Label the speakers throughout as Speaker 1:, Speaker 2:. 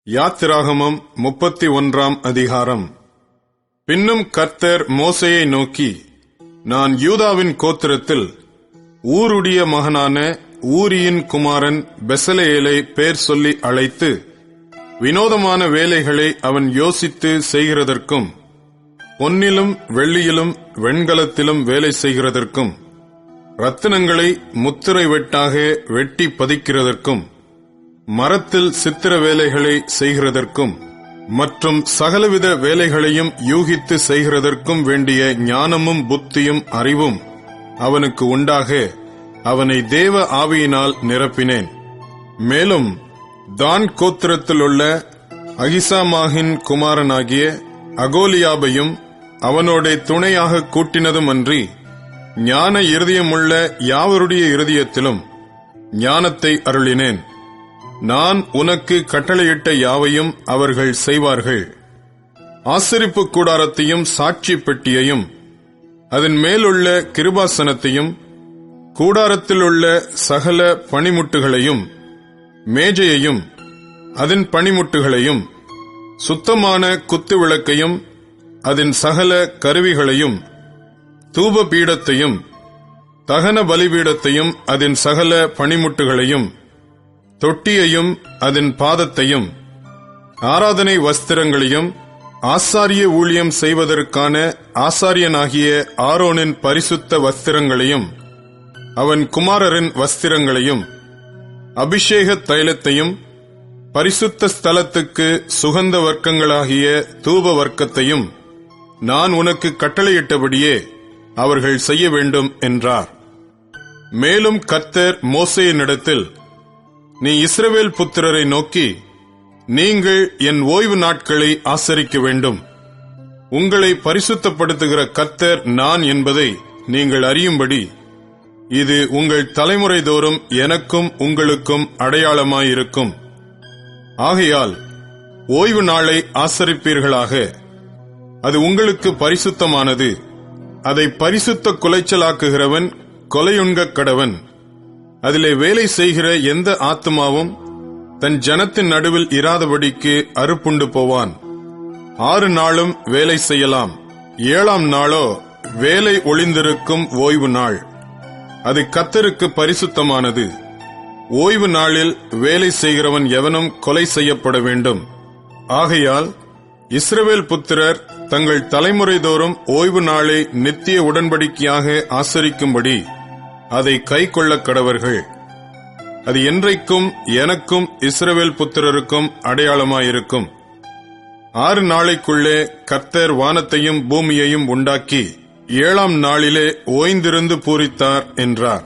Speaker 1: யாத்திராகமம் 31 அதிகாரம். பின்னும் கர்த்தர் மோசேயை நோக்கி, நான் யூதாவின் கோத்திரத்தில் ஊருடைய மகனான ஊரியின் குமாரன் பெசலெயேலை பேர் சொல்லி அழைத்து, வினோதமான வேலைகளை அவன் யோசித்து செய்கிறதற்கும், பொன்னிலும் வெள்ளியிலும் வெண்கலத்திலும் வேலை செய்கிறதற்கும், ரத்தினங்களை முத்திரை வெட்டாக வெட்டி பதிக்கிறதற்கும், மரத்தில் சித்திர வேலைகளை செய்கிறதற்கும் மற்றும் சகலவித வேலைகளையும் யூகித்து செய்கிறதற்கும் வேண்டிய ஞானமும் புத்தியும் அறிவும் அவனுக்கு உண்டாக அவனை தேவ ஆவியினால் நிரப்பினேன். மேலும் தான் கோத்திரத்திலுள்ள அகிசாமாகின் குமாரனாகிய அகோலியாபையும் அவனோட துணையாக கூட்டினதுமன்றி, ஞான இருதயமுள்ள யாவருடைய இருதயத்திலும் ஞானத்தை அருளினேன். நான் உனக்கு கட்டளையிட்ட யாவையும் அவர்கள் செய்வார்கள். ஆசரிப்பு கூடாரத்தையும் சாட்சி பெட்டியையும் அதன் மேலுள்ள கிருபாசனத்தையும் கூடாரத்திலுள்ள சகல பணிமுட்டுகளையும் மேஜையையும் அதன் பணிமுட்டுகளையும் சுத்தமான குத்து விளக்கையும் அதன் சகல கருவிகளையும் தூப பீடத்தையும் தகன பலிபீடத்தையும் அதன் சகல பணிமுட்டுகளையும் தொட்டியையும் அதன் பாதத்தையும் ஆராதனை வஸ்திரங்களையும் ஆசாரிய ஊழியம் செய்வதற்கான ஆசாரியனாகிய ஆரோனின் பரிசுத்த வஸ்திரங்களையும் அவன் குமாரரின் வஸ்திரங்களையும் அபிஷேக தைலத்தையும் பரிசுத்த ஸ்தலத்துக்கு சுகந்த வர்க்கங்களாகிய தூப வர்க்கத்தையும் நான் உனக்கு கட்டளையிட்டபடியே அவர்கள் செய்ய வேண்டும் என்றார். மேலும் கர்த்தர் மோசேயினிடத்தில், நீ இஸ்ரவேல் புத்திரரை நோக்கி, நீங்கள் என் ஓய்வு நாட்களை ஆசரிக்க வேண்டும். உங்களை பரிசுத்தப்படுத்துகிற கர்த்தர் நான் என்பதை நீங்கள் அறியும்படி இது உங்கள் தலைமுறை தோறும் எனக்கும் உங்களுக்கும் அடையாளமாயிருக்கும். ஆகையால் ஓய்வு நாளை ஆசரிப்பீர்களாக. அது உங்களுக்கு பரிசுத்தமானது. அதை பரிசுத்த குலைச்சலாக்குகிறவன் கொலையுண்கக் கடவன். அதிலே வேலை செய்கிற எந்த ஆத்துமாவும் தன் ஜனத்தின் நடுவில் இராதபடிக்கு அறுப்புண்டு போவான். 6 நாளும் வேலை செய்யலாம். 7ஆம் நாளோ வேலை ஒளிந்திருக்கும் ஓய்வு நாள். அது கர்த்தருக்கு பரிசுத்தமானது. ஓய்வு நாளில் வேலை செய்கிறவன் எவனும் கொலை செய்யப்பட வேண்டும். ஆகையால் இஸ்ரவேல் புத்திரர் தங்கள் தலைமுறை தோறும் ஓய்வு நாளை நித்திய உடன்படிக்கையாக ஆசரிக்கும்படி அதை கைக்கொள்ள கடவர்கள். அது என்றைக்கும் எனக்கும் இஸ்ரவேல் புத்திரருக்கும் அடையாளமாயிருக்கும். 6 நாளைக்குள்ளே கர்த்தர் வானத்தையும் பூமியையும் உண்டாக்கி 7ஆம் நாளிலே ஓய்ந்திருந்து பூரித்தார் என்றார்.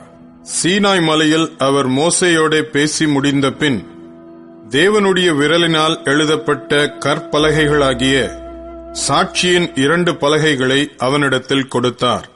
Speaker 1: சீனாய் மலையில் அவர் மோசேயோடே பேசி முடிந்த பின் தேவனுடைய விரலினால் எழுதப்பட்ட கற்பலகைகளாகிய சாட்சியின் 2 பலகைகளை அவனிடத்தில் கொடுத்தார்.